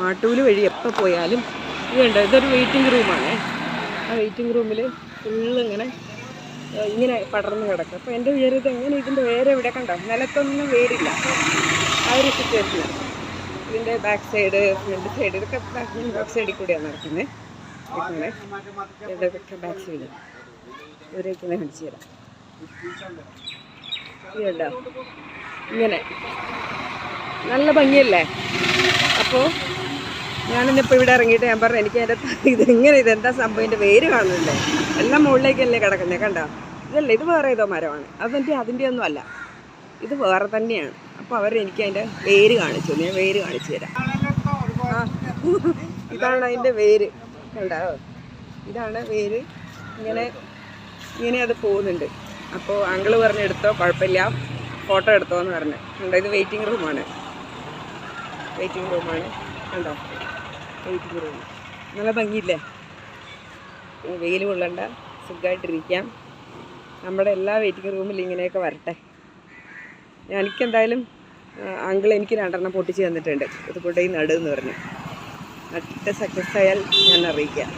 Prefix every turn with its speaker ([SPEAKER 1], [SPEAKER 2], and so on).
[SPEAKER 1] മാട്ടൂല് വഴി എപ്പോൾ പോയാലും ഇതുണ്ട്. ഇതൊരു വെയിറ്റിംഗ് റൂമാണ്. ആ വെയിറ്റിംഗ് റൂമിൽ ഫുള്ള് ഇങ്ങനെ പടർന്ന് കിടക്കും. അപ്പോൾ എൻ്റെ വിചാരത്തിൽ എങ്ങനെ ഇതിൻ്റെ വേരെ ഇവിടെ കണ്ടോ, നിലത്തൊന്നും വേരില്ല. ആ ഒരു സിറ്റുവേഷനാണ്. ഇതിൻ്റെ ബാക്ക് സൈഡ്, ഫ്രണ്ട് സൈഡ്, ഇതൊക്കെ ബാക്ക് സൈഡിൽ കൂടിയാണ് നടക്കുന്നത്. ഇതൊക്കെ ബാക്ക് സൈഡ് ഇവരേക്ക് കാണിച്ചു തരാം. ഇതുണ്ടോ, ഇങ്ങനെ നല്ല ഭംഗിയല്ലേ. അപ്പോൾ ഞാനിന്നിപ്പോൾ ഇവിടെ ഇറങ്ങിയിട്ട് ഞാൻ പറഞ്ഞു, എനിക്ക് അതിൻ്റെ ഇതെന്താ സംഭവം, ഇതിൻ്റെ വേര് കാണുന്നില്ലേ, എല്ലാം മുകളിലേക്കല്ലേ കിടക്കുന്നത്. കണ്ടോ, ഇതല്ല, ഇത് വേറെ ഏതോ മരമാണ്. അതിൻ്റെ ഒന്നും അല്ല, ഇത് വേറെ തന്നെയാണ്. അപ്പോൾ എനിക്ക് അതിൻ്റെ വേര് കാണിച്ചു. ഞാൻ വേര് കാണിച്ചു തരാം. ഇതാണ് അതിൻ്റെ വേര്, കണ്ടോ, ഇതാണ് വേര്. ഇങ്ങനെ അത് പോകുന്നുണ്ട്. അപ്പോൾ അങ്കിള് പറഞ്ഞ് എടുത്തോ, കുഴപ്പമില്ല, ഫോട്ടോ എടുത്തോ എന്ന് പറഞ്ഞു. കണ്ടോ, ഇത് വെയിറ്റിംഗ് റൂമാണ്. കണ്ടോ, വെയിറ്റിംഗ് റൂം നല്ല ഭംഗിയില്ലേ. വെയിൽ കൊള്ളണ്ട, സുഖമായിട്ടിരിക്കാം. നമ്മുടെ എല്ലാ വെയിറ്റിംഗ് റൂമിൽ ഇങ്ങനെയൊക്കെ വരട്ടെ. എനിക്കെന്തായാലും അങ്കിൾ എനിക്ക് 2 പൊട്ടിച്ച് തന്നിട്ടുണ്ട്. ഇത് കൊണ്ടുപോയി നടുന്ന് പറഞ്ഞു. നട്ട് സക്സസ് ആയാൽ ഞാൻ അറിയിക്കാം.